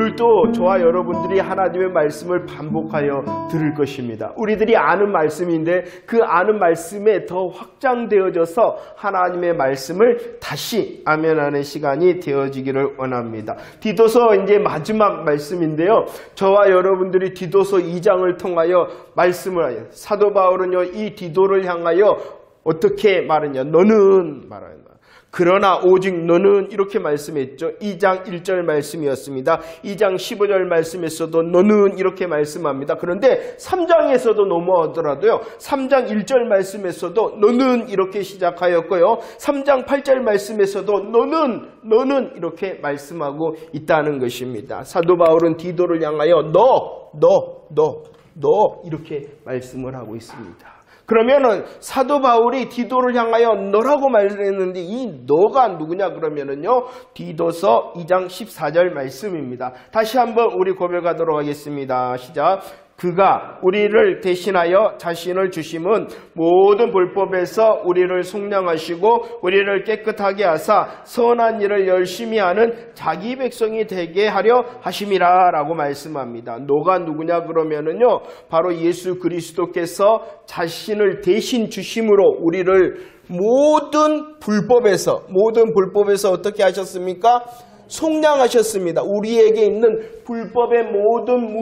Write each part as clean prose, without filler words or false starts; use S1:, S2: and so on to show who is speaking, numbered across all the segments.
S1: 오늘도 저와 여러분들이 하나님의 말씀을 반복하여 들을 것입니다. 우리들이 아는 말씀인데 그 아는 말씀에 더 확장되어져서 하나님의 말씀을 다시 아멘하는 시간이 되어지기를 원합니다. 디도서 이제 마지막 말씀인데요. 저와 여러분들이 디도서 2장을 통하여 말씀을 하여 사도 바울은요 이 디도를 향하여 어떻게 말하냐. 너는 말하냐. 그러나 오직 너는 이렇게 말씀했죠. 2장 1절 말씀이었습니다. 2장 15절 말씀에서도 너는 이렇게 말씀합니다. 그런데 3장에서도 넘어오더라도요. 3장 1절 말씀에서도 너는 이렇게 시작하였고요. 3장 8절 말씀에서도 너는 이렇게 말씀하고 있다는 것입니다. 사도 바울은 디도를 향하여 너 이렇게 말씀을 하고 있습니다. 그러면은 사도 바울이 디도를 향하여 너라고 말했는데 이 너가 누구냐 그러면은요 디도서 2장 14절 말씀입니다. 다시 한번 우리 고백하도록 하겠습니다. 시작. 그가 우리를 대신하여 자신을 주심은 모든 불법에서 우리를 속량하시고 우리를 깨끗하게 하사 선한 일을 열심히 하는 자기 백성이 되게 하려 하심이라 라고 말씀합니다. 너가 누구냐 그러면은요 바로 예수 그리스도께서 자신을 대신 주심으로 우리를 모든 불법에서 어떻게 하셨습니까? 속량하셨습니다. 우리에게 있는 불법의 모든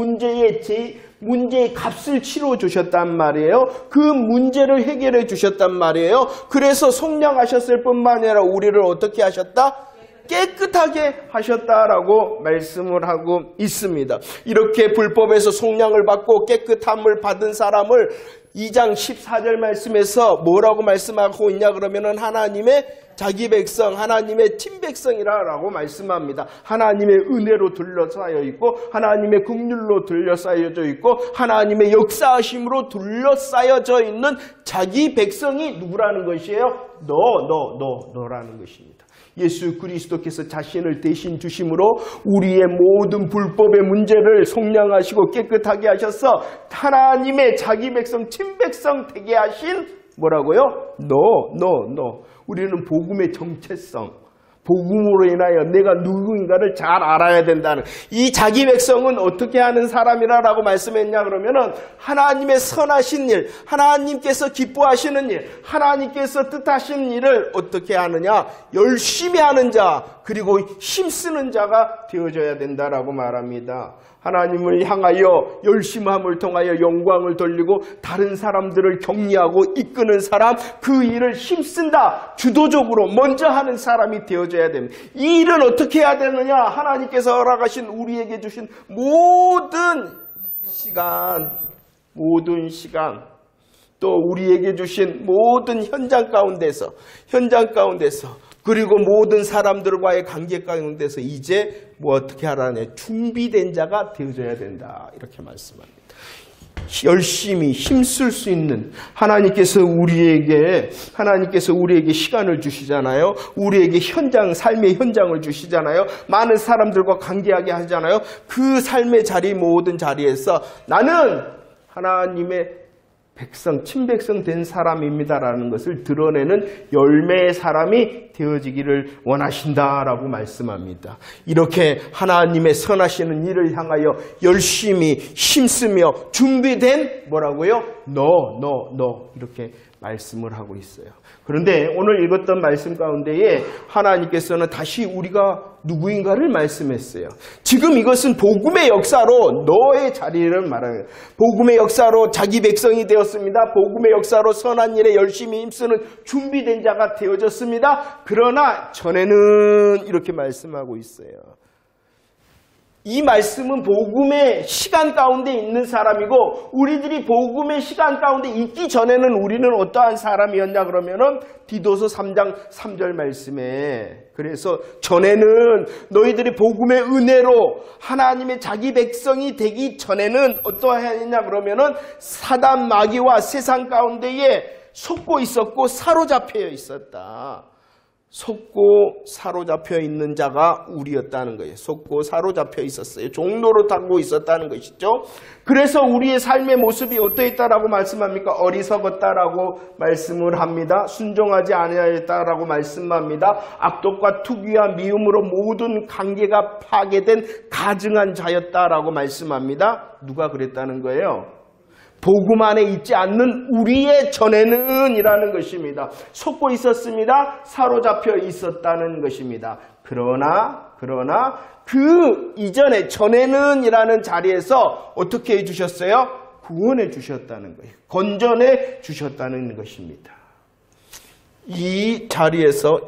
S1: 문제의 값을 치러 주셨단 말이에요. 그 문제를 해결해 주셨단 말이에요. 그래서 속량하셨을 뿐만 아니라 우리를 어떻게 하셨다? 깨끗하게 하셨다라고 말씀을 하고 있습니다. 이렇게 불법에서 속량을 받고 깨끗함을 받은 사람을 2장 14절 말씀에서 뭐라고 말씀하고 있냐 그러면은 하나님의 자기 백성, 하나님의 친백성이라고 말씀합니다. 하나님의 은혜로 둘러싸여 있고 하나님의 긍휼로 둘러싸여져 있고 하나님의 역사하심으로 둘러싸여져 있는 자기 백성이 누구라는 것이에요? 너라는 것입니다. 예수 그리스도께서 자신을 대신 주심으로 우리의 모든 불법의 문제를 속량하시고 깨끗하게 하셔서 하나님의 자기 백성, 친백성 되게 하신 뭐라고요? 우리는 복음의 정체성, 복음으로 인하여 내가 누구인가를 잘 알아야 된다는 이 자기 백성은 어떻게 하는 사람이라고 말씀했냐 그러면은 하나님의 선하신 일, 하나님께서 기뻐하시는 일, 하나님께서 뜻하시는 일을 어떻게 하느냐? 열심히 하는 자, 그리고 힘쓰는 자가 되어져야 된다라고 말합니다. 하나님을 향하여 열심함을 통하여 영광을 돌리고 다른 사람들을 격려하고 이끄는 사람, 그 일을 힘쓴다. 주도적으로 먼저 하는 사람이 되어져야 됩니다. 이 일을 어떻게 해야 되느냐? 하나님께서 허락하신 우리에게 주신 모든 시간 또 우리에게 주신 모든 현장 가운데서 그리고 모든 사람들과의 관계 가운데서 이제 어떻게 하라네? 준비된 자가 되어져야 된다. 이렇게 말씀합니다. 열심히 힘쓸 수 있는 하나님께서 우리에게 시간을 주시잖아요. 우리에게 삶의 현장을 주시잖아요. 많은 사람들과 관계하게 하잖아요. 그 삶의 자리 모든 자리에서 나는 하나님의 백성, 친백성 된 사람입니다라는 것을 드러내는 열매의 사람이 되어지기를 원하신다라고 말씀합니다. 이렇게 하나님의 선하시는 일을 향하여 열심히 힘쓰며 준비된 뭐라고요? 너 이렇게 말씀을 하고 있어요. 그런데 오늘 읽었던 말씀 가운데에 하나님께서는 다시 우리가 누구인가를 말씀했어요. 지금 이것은 복음의 역사로 너의 자리를 말하는, 복음의 역사로 자기 백성이 되었습니다. 복음의 역사로 선한 일에 열심히 힘쓰는 준비된 자가 되어졌습니다. 그러나 전에는 이렇게 말씀하고 있어요. 이 말씀은 복음의 시간 가운데 있는 사람이고, 우리들이 복음의 시간 가운데 있기 전에는 우리는 어떠한 사람이었냐 그러면은 디도서 3장 3절 말씀에, 그래서 전에는 너희들이 복음의 은혜로 하나님의 자기 백성이 되기 전에는 어떠했냐 그러면은 사단 마귀와 세상 가운데에 속고 있었고 사로잡혀 있었다. 속고 사로잡혀 있는 자가 우리였다는 거예요. 속고 사로잡혀 있었어요. 종로로 타고 있었다는 것이죠. 그래서 우리의 삶의 모습이 어떠했다라고 말씀합니까? 어리석었다라고 말씀을 합니다. 순종하지 아니하였다라고 말씀합니다. 악독과 투기와 미움으로 모든 관계가 파괴된 가증한 자였다라고 말씀합니다. 누가 그랬다는 거예요? 복음 안에 있지 않는 우리의 전에는 이라는 것입니다. 속고 있었습니다. 사로잡혀 있었다는 것입니다. 그러나 그 이전에 전에는 이라는 자리에서 어떻게 해주셨어요? 구원해 주셨다는 거예요. 건전해 주셨다는 것입니다. 이 자리에서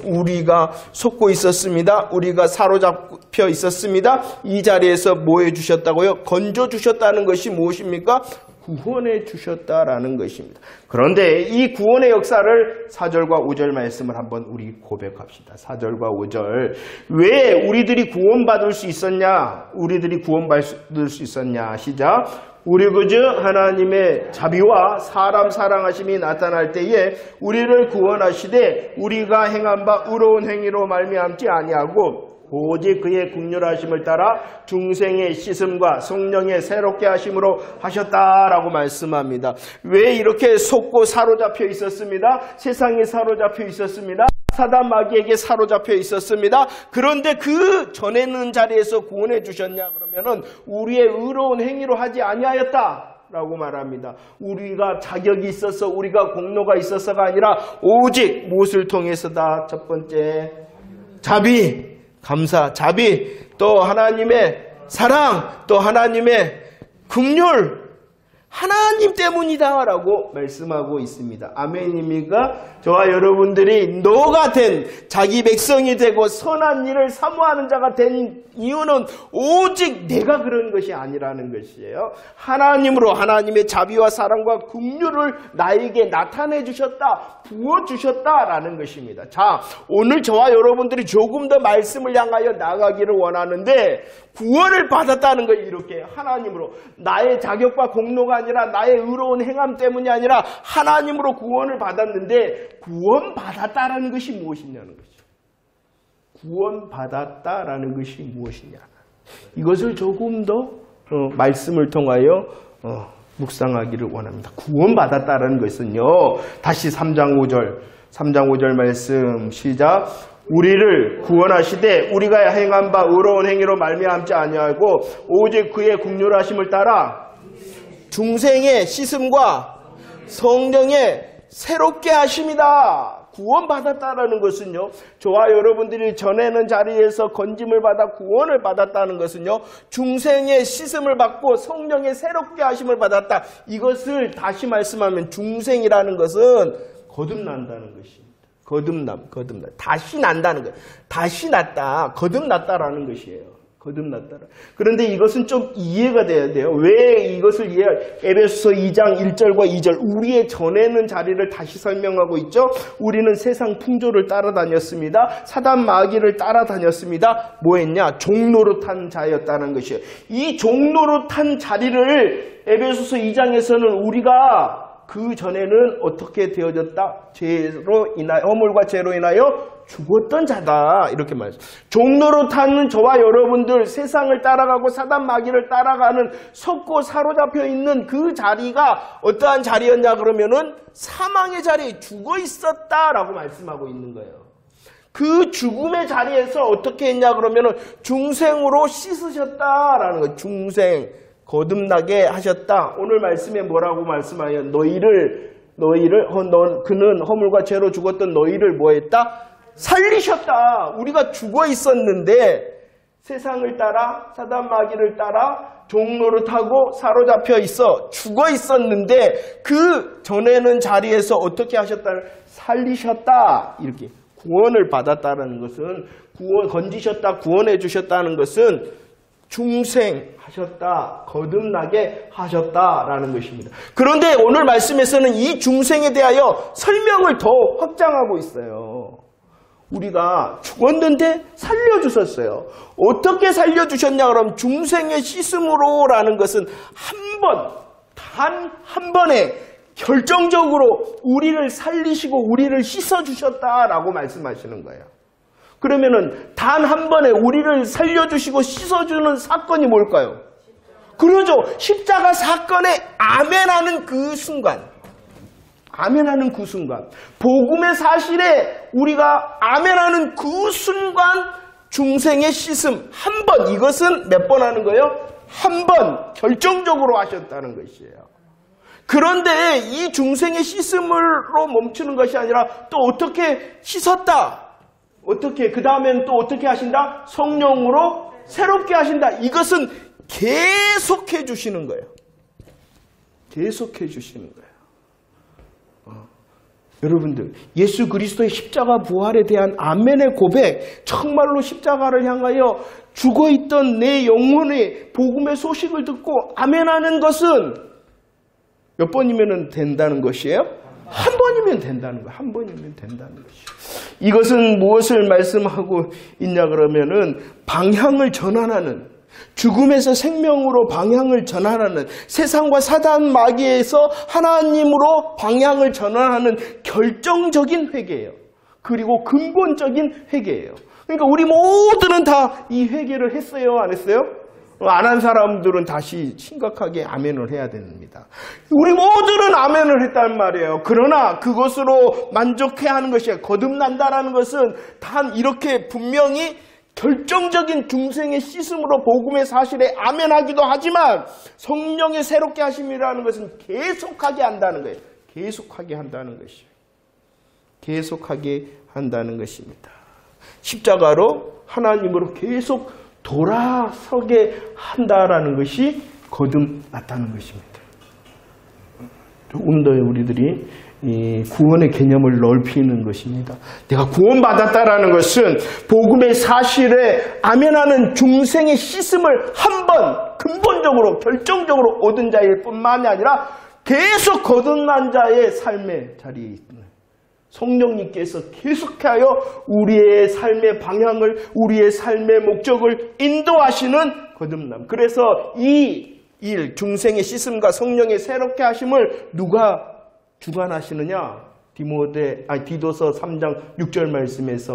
S1: 우리가 속고 있었습니다. 우리가 사로잡혀 있었습니다. 이 자리에서 뭐 해주셨다고요? 건져 주셨다는 것이 무엇입니까? 구원해 주셨다라는 것입니다. 그런데 이 구원의 역사를 4절과 5절 말씀을 한번 우리 고백합시다. 4절과 5절. 왜 우리들이 구원받을 수 있었냐? 우리들이 구원받을 수 있었냐? 시작. 우리 그저 하나님의 자비와 사람 사랑하심이 나타날 때에 우리를 구원하시되 우리가 행한 바 의로운 행위로 말미암지 아니하고 오직 그의 긍휼하심을 따라 중생의 씻음과 성령의 새롭게 하심으로 하셨다라고 말씀합니다. 왜 이렇게 속고 사로잡혀 있었습니다. 세상에 사로잡혀 있었습니다. 사단 마귀에게 사로잡혀 있었습니다. 그런데 그 전에는 자리에서 구원해 주셨냐 그러면은 우리의 의로운 행위로 하지 아니하였다 라고 말합니다. 우리가 자격이 있어서 우리가 공로가 있어서가 아니라 오직 무엇을 통해서다. 첫 번째 자비, 감사, 자비, 또 하나님의 사랑, 또 하나님의 긍휼, 하나님 때문이다 라고 말씀하고 있습니다. 아멘입니까? 저와 여러분들이 너가 된 자기 백성이 되고 선한 일을 사모하는 자가 된 이유는 오직 내가 그런 것이 아니라는 것이에요. 하나님으로 하나님의 자비와 사랑과 긍휼을 나에게 나타내 주셨다, 부어주셨다라는 것입니다. 자, 오늘 저와 여러분들이 조금 더 말씀을 향하여 나가기를 원하는데 구원을 받았다는 걸 이렇게 하나님으로 나의 자격과 공로가 아니라 나의 의로운 행함 때문이 아니라 하나님으로 구원을 받았는데 구원받았다라는 것이 무엇이냐는 거죠. 구원받았다라는 것이 무엇이냐. 이것을 조금 더 말씀을 통하여 묵상하기를 원합니다. 구원받았다라는 것은요. 다시 3장 5절 말씀 시작. 우리를 구원하시되 우리가 행한 바 의로운 행위로 말미암지 아니하고 오직 그의 긍휼하심을 따라 중생의 씻음과 성령의 새롭게 하심이다. 구원받았다라는 것은요. 저와 여러분들이 전에는 자리에서 건짐을 받아 구원을 받았다는 것은요. 중생의 씻음을 받고 성령의 새롭게 하심을 받았다. 이것을 다시 말씀하면 중생이라는 것은 거듭난다는 것입니다. 거듭남. 다시 난다는 거예요. 다시 났다. 거듭났다라는 것이에요. 거듭났다. 그런데 이것은 좀 이해가 돼야 돼요. 왜 이것을 에베소서 2장 1절과 2절 우리의 전에는 자리를 다시 설명하고 있죠. 우리는 세상 풍조를 따라다녔습니다. 사단 마귀를 따라다녔습니다. 뭐 했냐? 종노릇한 자였다는 것이에요. 이 종노릇한 자리를 에베소서 2장에서는 우리가 그 전에는 어떻게 되어졌다? 허물과 죄로 인하여 죽었던 자다. 이렇게 말해요. 종노릇하는 저와 여러분들 세상을 따라가고 사단 마귀를 따라가는 속고 사로잡혀 있는 그 자리가 어떠한 자리였냐 그러면은 사망의 자리에 죽어 있었다라고 말씀하고 있는 거예요. 그 죽음의 자리에서 어떻게 했냐 그러면은 중생으로 씻으셨다라는 거예요. 중생. 거듭나게 하셨다. 오늘 말씀에 뭐라고 말씀하여 그는 허물과 죄로 죽었던 너희를 뭐 했다? 살리셨다. 우리가 죽어 있었는데 세상을 따라 사단 마귀를 따라 종노릇하고 사로잡혀 있어 죽어 있었는데 그 전에는 자리에서 어떻게 하셨다? 살리셨다. 이렇게 구원을 받았다는 것은 건지셨다, 구원해 주셨다는 것은 중생하셨다, 거듭나게 하셨다라는 것입니다. 그런데 오늘 말씀에서는 이 중생에 대하여 설명을 더 확장하고 있어요. 우리가 죽었는데 살려주셨어요. 어떻게 살려주셨냐 그러면 중생의 씻음으로라는 것은 단 한 번에 결정적으로 우리를 살리시고 우리를 씻어주셨다라고 말씀하시는 거예요. 그러면은 단 한 번에 우리를 살려주시고 씻어주는 사건이 뭘까요? 그러죠. 십자가 사건에 아멘하는 그 순간. 아멘하는 그 순간. 복음의 사실에 우리가 아멘하는 그 순간 중생의 씻음 한 번. 이것은 몇 번 하는 거예요? 한 번 결정적으로 하셨다는 것이에요. 그런데 이 중생의 씻음으로 멈추는 것이 아니라 또 어떻게 씻었다. 어떻게 그 다음엔 또 어떻게 하신다? 성령으로 새롭게 하신다. 이것은 계속해 주시는 거예요. 계속해 주시는 거예요. 여러분들 예수 그리스도의 십자가 부활에 대한 아멘의 고백, 정말로 십자가를 향하여 죽어있던 내 영혼의 복음의 소식을 듣고 아멘하는 것은 몇 번이면 된다는 것이에요? 한 번이면 된다는 거예요. 한 번이면 된다는 것이에요. 이것은 무엇을 말씀하고 있냐 그러면은 방향을 전환하는, 죽음에서 생명으로 방향을 전환하는, 세상과 사단 마귀에서 하나님으로 방향을 전환하는 결정적인 회개예요. 그리고 근본적인 회개예요. 그러니까 우리 모두는 다 이 회개를 했어요? 안 했어요? 안 한 사람들은 다시 심각하게 아멘을 해야 됩니다. 우리 모두는 아멘을 했단 말이에요. 그러나 그것으로 만족해야 하는 것이 거듭난다라는 것은 단 이렇게 분명히 결정적인 중생의 씻음으로 복음의 사실에 아멘하기도 하지만 성령의 새롭게 하심이라는 것은 계속하게 한다는 거예요. 계속하게 한다는 것이에요. 계속하게 한다는 것입니다. 십자가로 하나님으로 계속 돌아서게 한다라는 것이 거듭났다는 것입니다. 조금 더 우리들이 이 구원의 개념을 넓히는 것입니다. 내가 구원받았다라는 것은 복음의 사실에 아멘하는 중생의 씻음을 한 번 근본적으로 결정적으로 얻은 자일 뿐만이 아니라 계속 거듭난 자의 삶의 자리에 있는 성령님께서 계속하여 우리의 삶의 방향을, 우리의 삶의 목적을 인도하시는 거듭남. 그래서 이 일, 중생의 씻음과 성령의 새롭게 하심을 누가 주관하시느냐? 디도서 3장 6절 말씀에서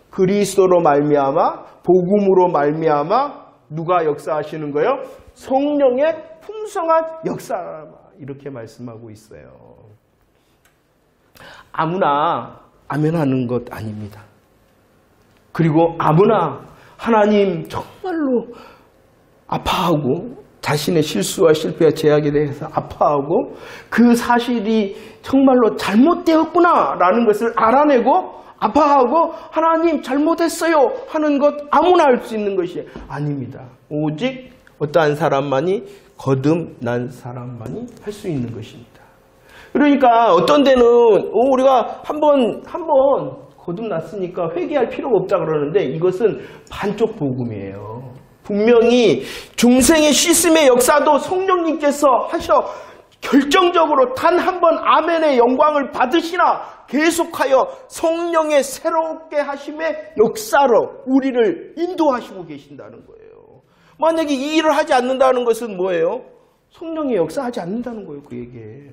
S1: 그리스도로 말미암아, 복음으로 말미암아 누가 역사하시는 거예요? 성령의 풍성한 역사. 이렇게 말씀하고 있어요. 아무나 아멘하는 것 아닙니다. 그리고 아무나 하나님 정말로 아파하고 자신의 실수와 실패와 제약에 대해서 아파하고 그 사실이 정말로 잘못되었구나 라는 것을 알아내고 아파하고 하나님 잘못했어요 하는 것 아무나 할 수 있는 것이 아닙니다. 오직 어떠한 사람만이 거듭난 사람만이 할 수 있는 것입니다. 그러니까 어떤 데는 우리가 한번 거듭났으니까 회개할 필요가 없다 그러는데 이것은 반쪽 복음이에요. 분명히 중생의 씻음의 역사도 성령님께서 하셔 결정적으로 단 한 번 아멘의 영광을 받으시나 계속하여 성령의 새롭게 하심의 역사로 우리를 인도하시고 계신다는 거예요. 만약에 이 일을 하지 않는다는 것은 뭐예요? 성령의 역사하지 않는다는 거예요. 그에게.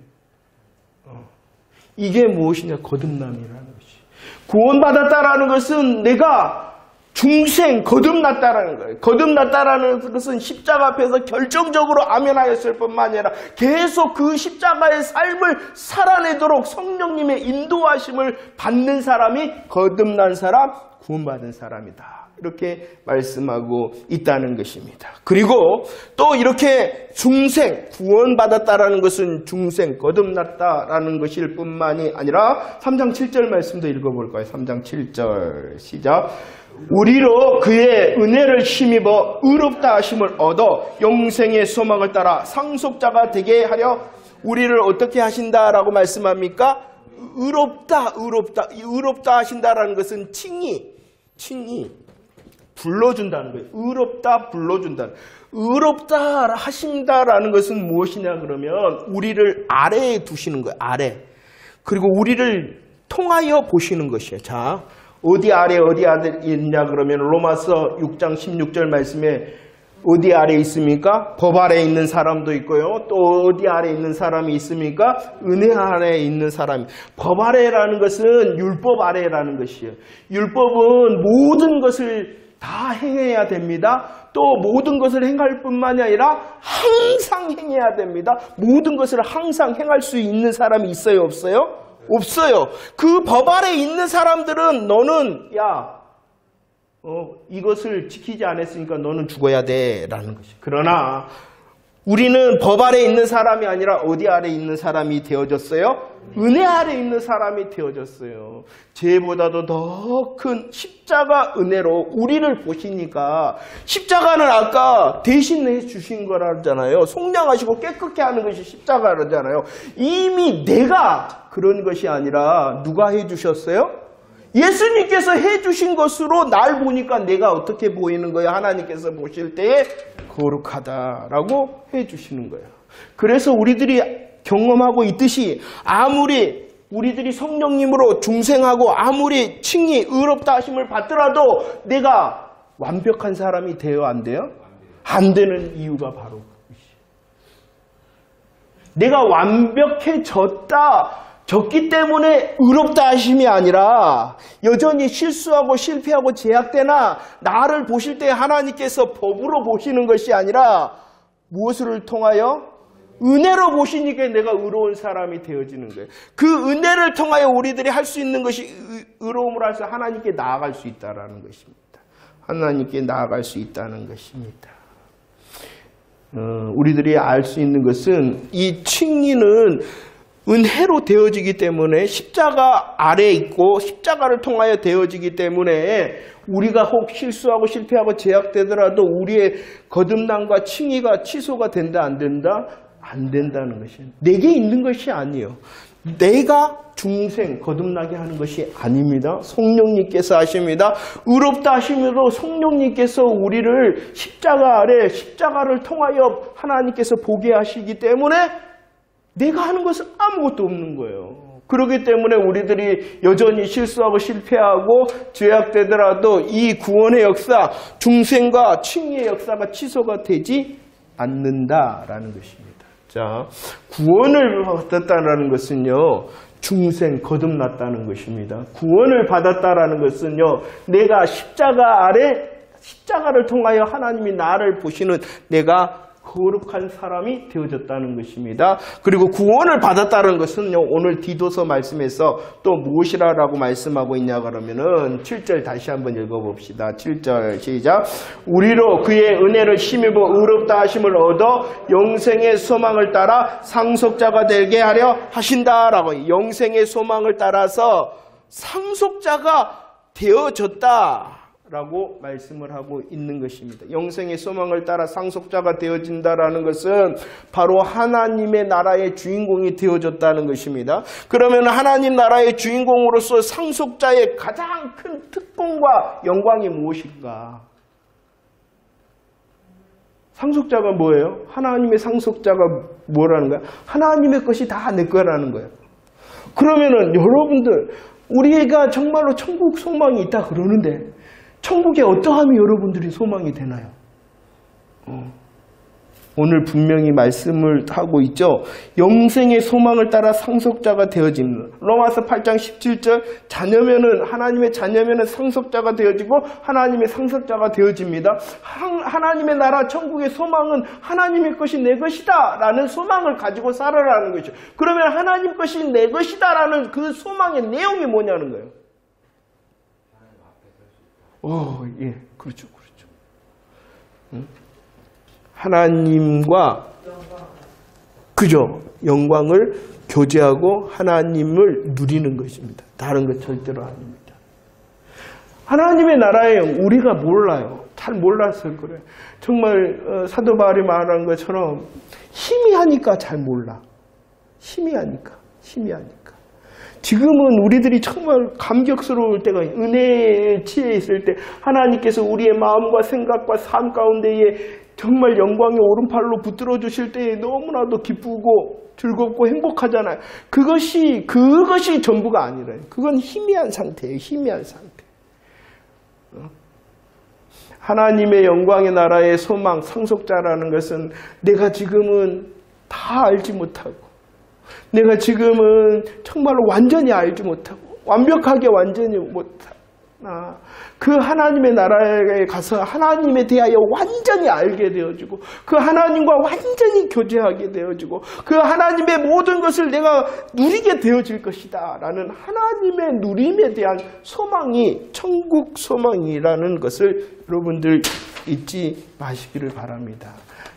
S1: 이게 무엇이냐? 거듭남이라는 것이. 구원받았다라는 것은 내가 중생 거듭났다라는 거예요. 거듭났다라는 것은 십자가 앞에서 결정적으로 아멘하였을 뿐만 아니라 계속 그 십자가의 삶을 살아내도록 성령님의 인도하심을 받는 사람이 거듭난 사람, 구원받은 사람이다. 이렇게 말씀하고 있다는 것입니다. 그리고 또 이렇게 중생, 구원받았다라는 것은 중생, 거듭났다라는 것일 뿐만이 아니라 3장 7절 말씀도 읽어볼까요? 3장 7절 시작. 우리로 그의 은혜를 힘입어 의롭다 하심을 얻어 영생의 소망을 따라 상속자가 되게 하려 우리를 어떻게 하신다라고 말씀합니까? 의롭다 하신다라는 것은 칭의 불러준다는 거예요. 의롭다 불러준다. 의롭다 하신다라는 것은 무엇이냐 그러면 우리를 아래에 두시는 거예요. 아래. 그리고 우리를 통하여 보시는 것이에요. 자, 어디 아래 있냐 그러면 로마서 6장 16절 말씀에 어디 아래 있습니까? 법 아래 있는 사람도 있고요. 또 어디 아래 있는 사람이 있습니까? 은혜 아래 있는 사람이. 법 아래라는 것은 율법 아래라는 것이에요. 율법은 모든 것을 다 행해야 됩니다. 또 모든 것을 행할 뿐만이 아니라 항상 행해야 됩니다. 모든 것을 항상 행할 수 있는 사람이 있어요? 없어요? 없어요. 그 법 아래 있는 사람들은 너는 이것을 지키지 않았으니까 너는 죽어야 돼 라는 것이. 그러나 우리는 법 아래 있는 사람이 아니라 어디 아래 있는 사람이 되어졌어요? 은혜 아래 있는 사람이 되어졌어요. 죄보다도 더 큰 십자가 은혜로 우리를 보시니까, 십자가는 아까 대신해 주신 거라잖아요. 속량하시고 깨끗게 하는 것이 십자가라잖아요. 이미 내가 그런 것이 아니라 누가 해주셨어요? 예수님께서 해주신 것으로 날 보니까 내가 어떻게 보이는 거예요? 하나님께서 보실 때에 거룩하다라고 해주시는 거예요. 그래서 우리들이 경험하고 있듯이 아무리 우리들이 성령님으로 중생하고 아무리 칭의 의롭다 하심을 받더라도 내가 완벽한 사람이 돼요? 안 돼요? 안 되는 이유가 바로 그것이에요. 내가 완벽해졌기 때문에 의롭다 하심이 아니라 여전히 실수하고 실패하고 제약되나 나를 보실 때 하나님께서 법으로 보시는 것이 아니라 무엇을 통하여? 은혜로 보시니까 내가 의로운 사람이 되어지는 거예요. 그 은혜를 통하여 우리들이 할 수 있는 것이 의로움으로 해서 하나님께 나아갈 수 있다는 것입니다. 하나님께 나아갈 수 있다는 것입니다. 우리들이 알 수 있는 것은 이 칭의는 은혜로 되어지기 때문에 십자가 아래에 있고 십자가를 통하여 되어지기 때문에 우리가 혹 실수하고 실패하고 제약되더라도 우리의 거듭남과 칭의가 취소가 된다 안 된다? 안 된다는 것이에요. 내게 있는 것이 아니에요. 내가 중생 거듭나게 하는 것이 아닙니다. 성령님께서 하십니다. 의롭다 하심으로 성령님께서 우리를 십자가 아래 십자가를 통하여 하나님께서 보게 하시기 때문에 내가 하는 것은 아무것도 없는 거예요. 그렇기 때문에 우리들이 여전히 실수하고 실패하고 죄악되더라도 이 구원의 역사, 중생과 칭의의 역사가 취소가 되지 않는다라는 것입니다. 자, 구원을 받았다는 것은요, 중생 거듭났다는 것입니다. 구원을 받았다라는 것은요, 내가 십자가 아래 십자가를 통하여 하나님이 나를 보시는 내가 거룩한 사람이 되어졌다는 것입니다. 그리고 구원을 받았다는 것은요, 오늘 디도서 말씀에서 또 무엇이라고 말씀하고 있냐 그러면은 7절 다시 한번 읽어봅시다. 7절 시작. 우리로 그의 은혜를 힘입어 의롭다 하심을 얻어 영생의 소망을 따라 상속자가 되게 하려 하신다라고. 영생의 소망을 따라서 상속자가 되어졌다 라고 말씀을 하고 있는 것입니다. 영생의 소망을 따라 상속자가 되어진다라는 것은 바로 하나님의 나라의 주인공이 되어졌다는 것입니다. 그러면 하나님 나라의 주인공으로서 상속자의 가장 큰 특권과 영광이 무엇인가? 상속자가 뭐예요? 하나님의 상속자가 뭐라는 거야? 하나님의 것이 다 내 거라는 거예요. 그러면은 여러분들, 우리가 정말로 천국 소망이 있다 그러는데 천국에 어떠함이 여러분들이 소망이 되나요? 오늘 분명히 말씀을 하고 있죠. 영생의 소망을 따라 상속자가 되어집니다. 로마서 8장 17절 자녀면은 하나님의 자녀면은 상속자가 되어지고 하나님의 상속자가 되어집니다. 하나님의 나라 천국의 소망은 하나님의 것이 내 것이다 라는 소망을 가지고 살아라는 것이죠. 그러면 하나님 것이 내 것이다 라는 그 소망의 내용이 뭐냐는 거예요. 예, 그렇죠. 하나님과 그죠? 영광을 교제하고 하나님을 누리는 것입니다. 다른 것 절대로 아닙니다. 하나님의 나라의 영, 우리가 몰라요. 잘 몰라서 그래요. 정말 사도 바울이 말한 것처럼 희미하니까 잘 몰라. 희미하니까. 지금은 우리들이 정말 감격스러울 때가 은혜에 취해 있을 때 하나님께서 우리의 마음과 생각과 삶 가운데에 정말 영광의 오른팔로 붙들어 주실 때에 너무나도 기쁘고 즐겁고 행복하잖아요. 그것이 전부가 아니라요. 그건 희미한 상태예요. 희미한 상태. 하나님의 영광의 나라의 소망, 상속자라는 것은 내가 지금은 다 알지 못하고, 내가 지금은 정말로 완전히 알지 못하고, 완벽하게 완전히 못하나, 그 하나님의 나라에 가서 하나님에 대하여 완전히 알게 되어지고, 그 하나님과 완전히 교제하게 되어지고, 그 하나님의 모든 것을 내가 누리게 되어질 것이다 라는 하나님의 누림에 대한 소망이 천국 소망이라는 것을 여러분들 잊지 마시기를 바랍니다.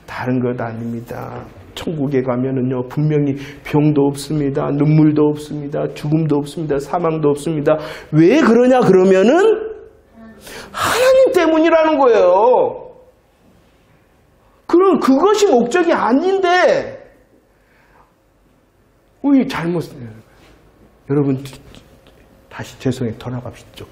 S1: 다른 것 아닙니다. 천국에 가면은요, 분명히 병도 없습니다. 눈물도 없습니다. 죽음도 없습니다. 사망도 없습니다. 왜 그러냐 그러면은 하나님 때문이라는 거예요. 그럼 그것이 목적이 아닌데, 우리 잘못해요. 여러분, 다시 죄송해요. 돌아갑시죠.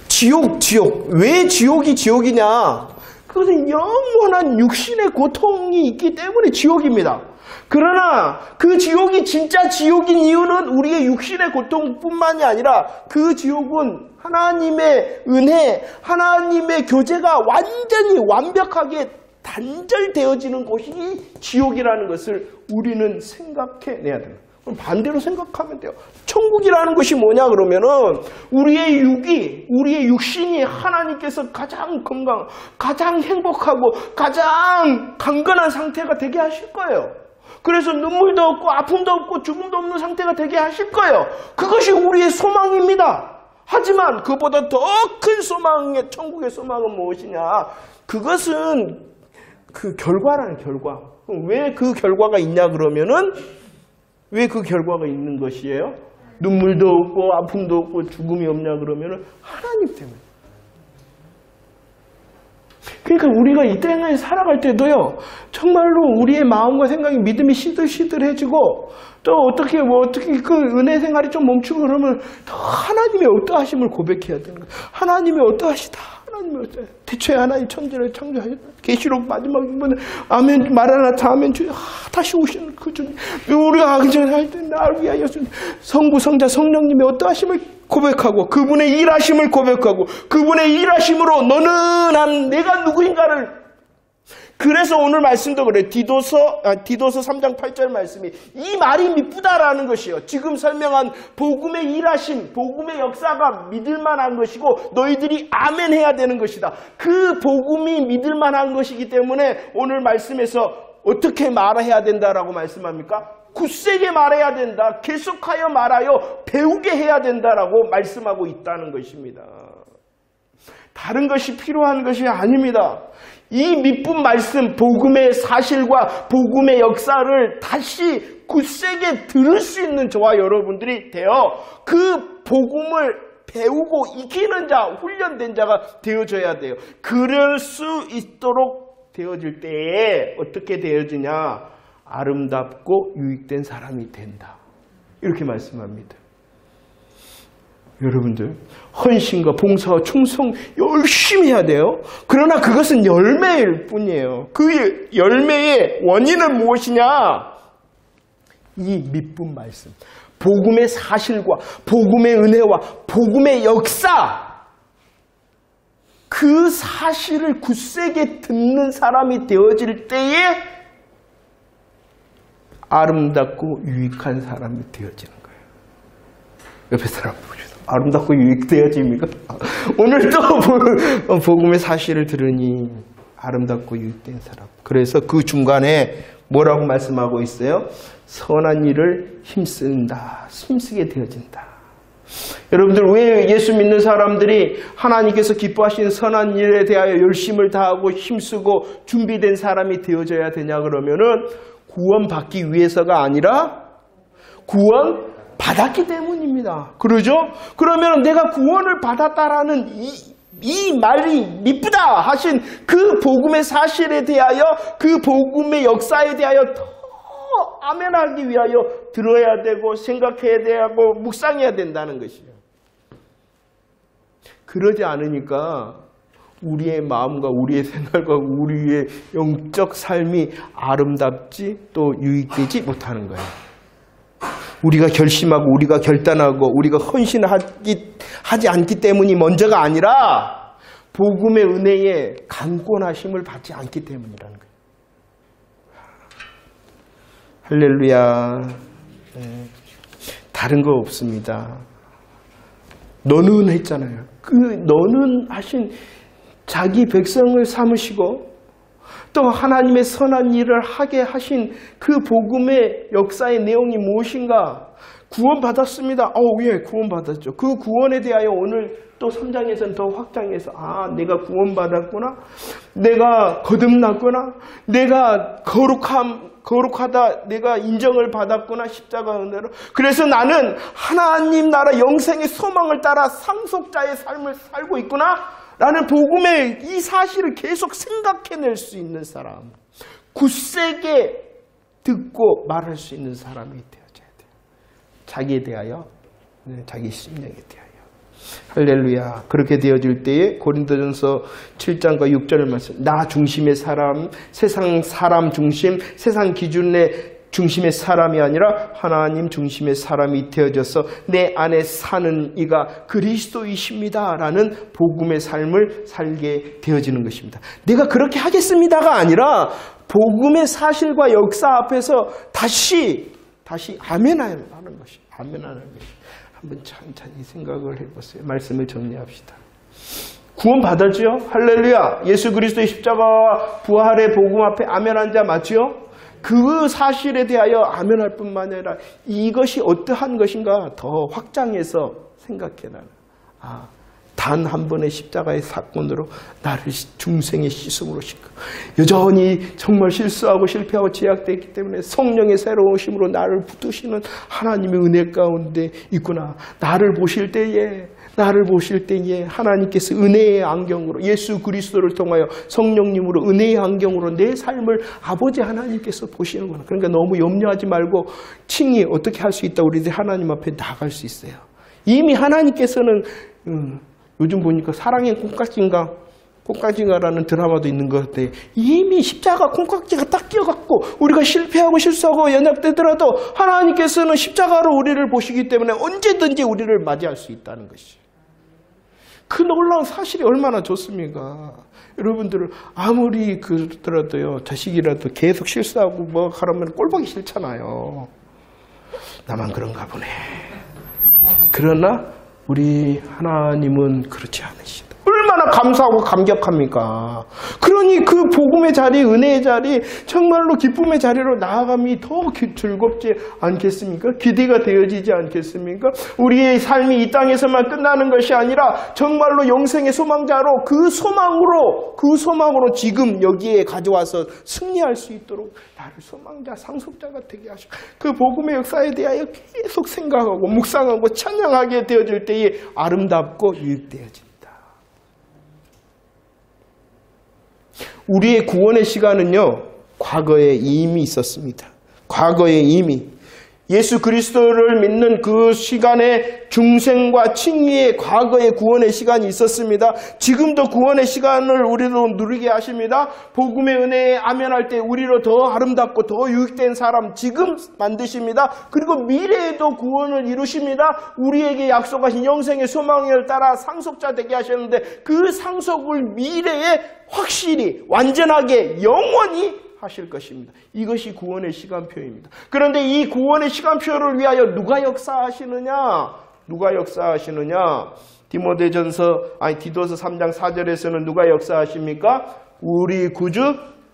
S1: 지옥. 왜 지옥이 지옥이냐? 그것은 영원한 육신의 고통이 있기 때문에 지옥입니다. 그러나 그 지옥이 진짜 지옥인 이유는 우리의 육신의 고통뿐만이 아니라 그 지옥은 하나님의 은혜, 하나님의 교제가 완전히 완벽하게 단절되어지는 곳이 지옥이라는 것을 우리는 생각해내야 됩니다. 그럼 반대로 생각하면 돼요. 천국이라는 것이 뭐냐 그러면은 우리의 육신이 하나님께서 가장 건강, 가장 행복하고 가장 강건한 상태가 되게 하실 거예요. 그래서 눈물도 없고 아픔도 없고 죽음도 없는 상태가 되게 하실 거예요. 그것이 우리의 소망입니다. 하지만 그보다 더 큰 소망의 천국의 소망은 무엇이냐? 그것은 그 결과라는 결과. 왜 그 결과가 있냐 그러면은 왜 그 결과가 있는 것이에요? 눈물도 없고 아픔도 없고 죽음이 없냐 그러면은 하나님 때문에. 그러니까 우리가 이 땅에 살아갈 때도요, 정말로 우리의 마음과 생각이 믿음이 시들시들해지고, 또 어떻게 그 은혜 생활이 좀 멈추고 그러면 더 하나님의 어떠하심을 고백해야 되는 거예요. 하나님의 어떠하시다. 하나님의 어떠하시다. 대초에 하나님 천지를 창조하셨다. 계시록 마지막 이번에 아멘 마라나타 아멘 주 다시 오시는 그 주님. 우리가 악전할 때 나를 위하여 성부 성자 성령님의 어떠하심을 고백하고 그분의 일하심을 고백하고 그분의 일하심으로 너는 한 내가 누구인가를. 그래서 오늘 말씀도 그래요. 디도서 3장 8절 말씀이 이 말이 미쁘다라는 것이요. 지금 설명한 복음의 일하심, 복음의 역사가 믿을만한 것이고 너희들이 아멘 해야 되는 것이다. 그 복음이 믿을만한 것이기 때문에 오늘 말씀에서 어떻게 말해야 된다라고 말씀합니까? 굳세게 말해야 된다. 계속하여 말하여 배우게 해야 된다라고 말씀하고 있다는 것입니다. 다른 것이 필요한 것이 아닙니다. 이 미쁜 말씀, 복음의 사실과 복음의 역사를 다시 굳세게 들을 수 있는 저와 여러분들이 되어 그 복음을 배우고 익히는 자, 훈련된 자가 되어져야 돼요. 그럴 수 있도록 되어질 때에 어떻게 되어지냐? 아름답고 유익된 사람이 된다. 이렇게 말씀합니다. 여러분들, 헌신과 봉사와 충성 열심히 해야 돼요. 그러나 그것은 열매일 뿐이에요. 그 열매의 원인은 무엇이냐? 이 미쁜 말씀, 복음의 사실과 복음의 은혜와 복음의 역사, 그 사실을 굳세게 듣는 사람이 되어질 때에 아름답고 유익한 사람이 되어지는 거예요. 옆에 사람 보시죠. 아름답고 유익되어집니까? 오늘 또 복음의 사실을 들으니 아름답고 유익된 사람. 그래서 그 중간에 뭐라고 말씀하고 있어요? 선한 일을 힘쓴다. 힘쓰게 되어진다. 여러분들, 왜 예수 믿는 사람들이 하나님께서 기뻐하시는 선한 일에 대하여 열심을 다하고 힘쓰고 준비된 사람이 되어져야 되냐 그러면은 구원받기 위해서가 아니라 구원 받았기 때문입니다. 그러죠? 그러면 내가 구원을 받았다라는 이 말이 미쁘다 하신 그 복음의 사실에 대하여, 그 복음의 역사에 대하여 더 아멘하기 위하여 들어야 되고 생각해야 되고 묵상해야 된다는 것이에요. 그러지 않으니까 우리의 마음과 우리의 생각과 우리의 영적 삶이 아름답지 또 유익되지 못하는 거예요. 우리가 결심하고 우리가 결단하고 우리가 헌신하지 않기 때문이 먼저가 아니라 복음의 은혜에 강권하심을 받지 않기 때문이라는 거예요. 할렐루야. 네. 다른 거 없습니다. 너는 했잖아요. 그 너는 하신 자기 백성을 삼으시고 또 하나님의 선한 일을 하게 하신 그 복음의 역사의 내용이 무엇인가? 구원받았습니다. 예, 구원받았죠. 그 구원에 대하여 오늘 또 3장에서는 더 확장해서 내가 구원받았구나. 내가 거듭났구나. 내가 거룩하다. 내가 인정을 받았구나. 십자가 은혜로. 그래서 나는 하나님 나라 영생의 소망을 따라 상속자의 삶을 살고 있구나. 라는 복음의 이 사실을 계속 생각해낼 수 있는 사람. 굳세게 듣고 말할 수 있는 사람이 되어져야 돼요. 자기에 대하여, 자기 심령에 대하여. 할렐루야. 그렇게 되어질 때에 고린도전서 7장과 6절을 말씀. 나 중심의 사람, 세상 사람 중심, 세상 기준의 중심의 사람이 아니라 하나님 중심의 사람이 되어져서 내 안에 사는 이가 그리스도이십니다. 라는 복음의 삶을 살게 되어지는 것입니다. 내가 그렇게 하겠습니다가 아니라 복음의 사실과 역사 앞에서 다시 아멘하는 것이 아멘하는 것이. 한번 천천히 생각을 해보세요. 말씀을 정리합시다. 구원 받았죠? 할렐루야. 예수 그리스도의 십자가와 부활의 복음 앞에 아멘한 자 맞죠? 그 사실에 대하여 아멘할 뿐만 아니라 이것이 어떠한 것인가 더 확장해서 생각해나는. 단 한 번의 십자가의 사건으로 나를 중생의 씻음으로 씻고 여전히 정말 실수하고 실패하고 제약되기 때문에 성령의 새로우심으로 나를 붙드시는 하나님의 은혜 가운데 있구나. 나를 보실 때에 하나님께서 은혜의 안경으로 예수 그리스도를 통하여 성령님으로 은혜의 안경으로 내 삶을 아버지 하나님께서 보시는구나. 그러니까 너무 염려하지 말고 칭히 어떻게 할 수 있다. 우리들 하나님 앞에 나갈 수 있어요. 이미 하나님께서는 요즘 보니까 사랑의 콩깍지인가라는 드라마도 있는 것 같아요. 이미 십자가 콩깍지가 딱 끼어갖고 우리가 실패하고 실수하고 연약되더라도 하나님께서는 십자가로 우리를 보시기 때문에 언제든지 우리를 맞이할 수 있다는 것이. 그 놀라운 사실이 얼마나 좋습니까? 여러분들은 아무리 그러더라도요, 자식이라도 계속 실수하고 뭐 하라면 꼴보기 싫잖아요. 나만 그런가 보네. 그러나 우리 하나님은 그렇지 않으시다. 얼마나 감사하고 감격합니까? 그러니 그 복음의 자리, 은혜의 자리, 정말로 기쁨의 자리로 나아감이 더 즐겁지 않겠습니까? 기대가 되어지지 않겠습니까? 우리의 삶이 이 땅에서만 끝나는 것이 아니라 정말로 영생의 소망자로 그 소망으로 지금 여기에 가져와서 승리할 수 있도록 나를 소망자, 상속자가 되게 하시고 그 복음의 역사에 대하여 계속 생각하고 묵상하고 찬양하게 되어질 때에 아름답고 유익되어진다. 우리의 구원의 시간은요, 과거에 이미 있었습니다. 과거에 이미 예수 그리스도를 믿는 그 시간에 중생과 칭의의 과거의 구원의 시간이 있었습니다. 지금도 구원의 시간을 우리로 누리게 하십니다. 복음의 은혜에 아멘할 때 우리로 더 아름답고 더 유익된 사람 지금 만드십니다. 그리고 미래에도 구원을 이루십니다. 우리에게 약속하신 영생의 소망을 따라 상속자 되게 하셨는데 그 상속을 미래에 확실히 완전하게 영원히 하실 것입니다. 이것이 구원의 시간표입니다. 그런데 이 구원의 시간표를 위하여 누가 역사하시느냐? 디도서 3장 4절에서는 누가 역사하십니까? 우리 구주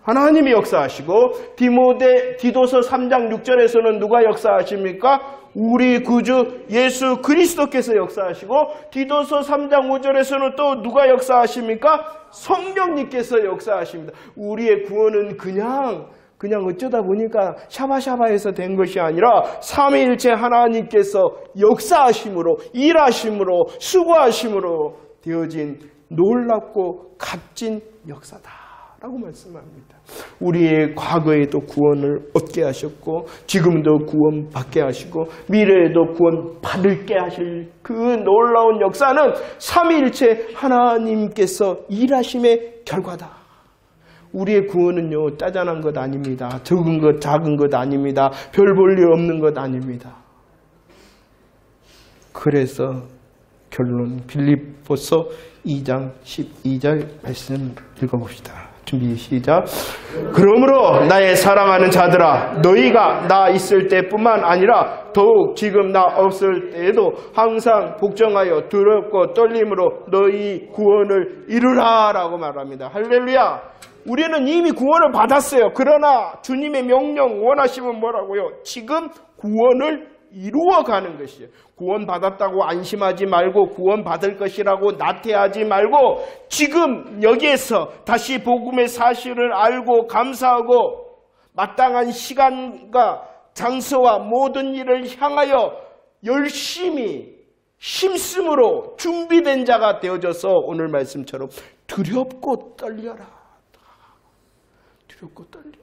S1: 하나님이 역사하시고 디도서 3장 6절에서는 누가 역사하십니까? 우리 구주 예수 그리스도께서 역사하시고 디도서 3장 5절에서는 또 누가 역사하십니까? 성령님께서 역사하십니다. 우리의 구원은 그냥 어쩌다 보니까 샤바샤바해서 된 것이 아니라 삼위일체 하나님께서 역사하심으로 일하심으로 수고하심으로 되어진 놀랍고 값진 역사다라고 말씀합니다. 우리의 과거에도 구원을 얻게 하셨고 지금도 구원받게 하시고 미래에도 구원받을게 하실 그 놀라운 역사는 삼위일체 하나님께서 일하심의 결과다. 우리의 구원은요, 짜잔한 것 아닙니다. 적은 것, 작은 것 아닙니다. 별 볼 일 없는 것 아닙니다. 그래서 결론 빌립보서 2장 12절 말씀 읽어봅시다. 준비 시작. 그러므로 나의 사랑하는 자들아, 너희가 나 있을 때뿐만 아니라 더욱 지금 나 없을 때에도 항상 복종하여 두렵고 떨림으로 너희 구원을 이루라 라고 말합니다. 할렐루야. 우리는 이미 구원을 받았어요. 그러나 주님의 명령 원하시면 뭐라고요? 지금 구원을 이루어가는 것이에요. 구원 받았다고 안심하지 말고 구원 받을 것이라고 나태하지 말고 지금 여기에서 다시 복음의 사실을 알고 감사하고 마땅한 시간과 장소와 모든 일을 향하여 열심히 힘쓰므로 준비된 자가 되어져서 오늘 말씀처럼 두렵고 떨려라. 두렵고 떨린다.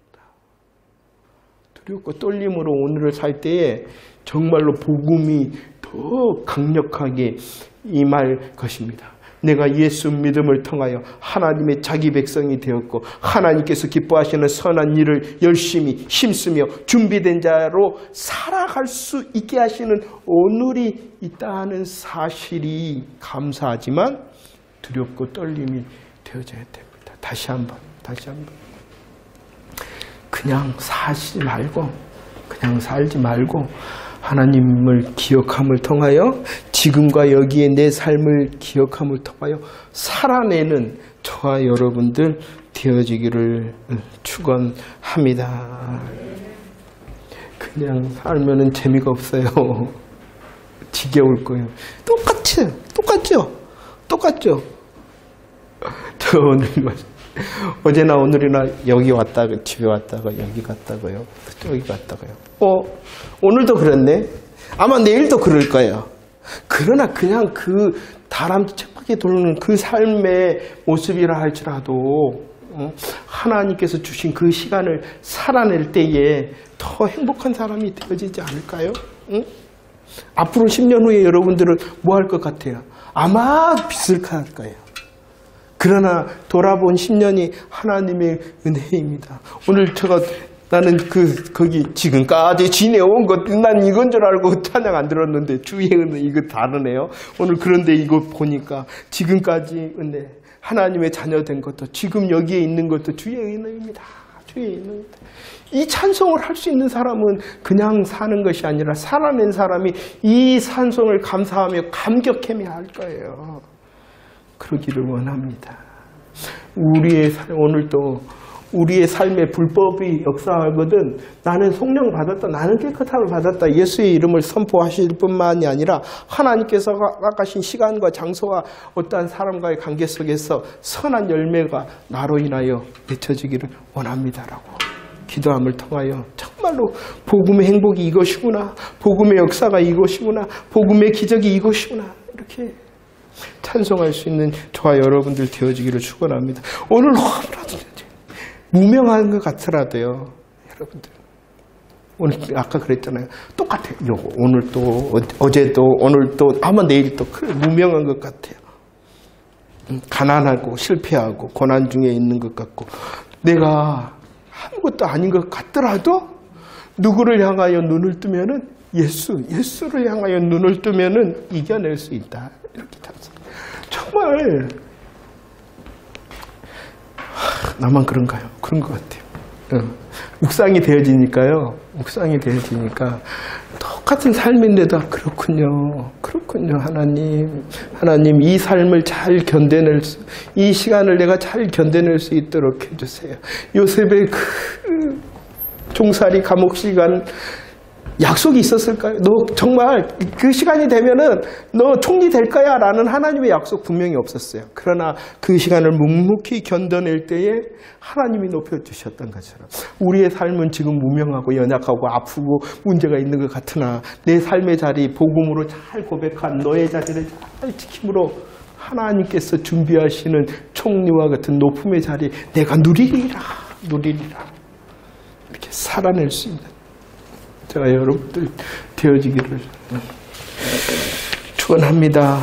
S1: 두렵고 떨림으로 오늘을 살 때에 정말로 복음이 더 강력하게 임할 것입니다. 내가 예수 믿음을 통하여 하나님의 자기 백성이 되었고 하나님께서 기뻐하시는 선한 일을 열심히 힘쓰며 준비된 자로 살아갈 수 있게 하시는 오늘이 있다는 사실이 감사하지만 두렵고 떨림이 되어져야 됩니다. 다시 한번 그냥 살지 말고 하나님을 기억함을 통하여 지금과 여기에 내 삶을 기억함을 통하여 살아내는 저와 여러분들 되어지기를 축원합니다. 그냥 살면은 재미가 없어요. 지겨울 거예요. 똑같죠? 저 오늘 어제나 오늘이나 여기 왔다가 집에 왔다가 여기 갔다가요. 여기 갔다가요. 오늘도 그랬네. 아마 내일도 그럴 거예요. 그러나 그냥 그 다람쥐 쳇바퀴 돌는 그 삶의 모습이라 할지라도 하나님께서 주신 그 시간을 살아낼 때에 더 행복한 사람이 되어지지 않을까요? 응? 앞으로 10년 후에 여러분들은 뭐 할 것 같아요? 아마 비슷할 거예요. 그러나 돌아본 10년이 하나님의 은혜입니다. 오늘 나는 거기 지금까지 지내온 것, 난 이건 줄 알고 찬양 안 들었는데 주의 은혜 이거 다르네요. 오늘 그런데 이거 보니까 지금까지 은혜, 하나님의 자녀된 것도 지금 여기에 있는 것도 주의 은혜입니다. 주의 은혜입니다. 이 찬송을 할 수 있는 사람은 그냥 사는 것이 아니라 살아낸 사람이 이 찬송을 감사하며 감격해야 할 거예요. 그러기를 원합니다. 오늘도 우리의 삶에 불법이 역사하거든 나는 성령 받았다, 나는 깨끗함을 받았다, 예수의 이름을 선포하실 뿐만이 아니라 하나님께서 깎아신 시간과 장소와 어떠한 사람과의 관계 속에서 선한 열매가 나로 인하여 맺혀지기를 원합니다라고 기도함을 통하여 정말로 복음의 행복이 이것이구나, 복음의 역사가 이것이구나, 복음의 기적이 이것이구나 이렇게 찬송할 수 있는 저와 여러분들 되어지기를 축원합니다. 오늘 너무나도 무명한 것 같더라도요, 여러분들. 오늘 아까 그랬잖아요. 똑같아요. 오늘도 어제도 오늘도 아마 내일도 무명한 것 같아요. 가난하고 실패하고 고난 중에 있는 것 같고 내가 아무것도 아닌 것 같더라도 누구를 향하여 눈을 뜨면은 예수를 향하여 눈을 뜨면은 이겨낼 수 있다. 이렇게 찬송. 정말 나만 그런가요? 그런 것 같아요. 묵상이 되어지니까 똑같은 삶인데도 그렇군요. 하나님 이 삶을 잘 이 시간을 내가 잘 견뎌낼 수 있도록 해주세요. 요셉의 그 종살이 감옥 시간 약속이 있었을까요? 너 정말 그 시간이 되면은 너 총리 될 거야 라는 하나님의 약속 분명히 없었어요. 그러나 그 시간을 묵묵히 견뎌낼 때에 하나님이 높여주셨던 것처럼 우리의 삶은 지금 무명하고 연약하고 아프고 문제가 있는 것 같으나 내 삶의 자리 복음으로 잘 고백한 너의 자리를 잘 지킴으로 하나님께서 준비하시는 총리와 같은 높음의 자리 내가 누리리라 이렇게 살아낼 수 있는 제가 여러분들 되어지기를 축원합니다.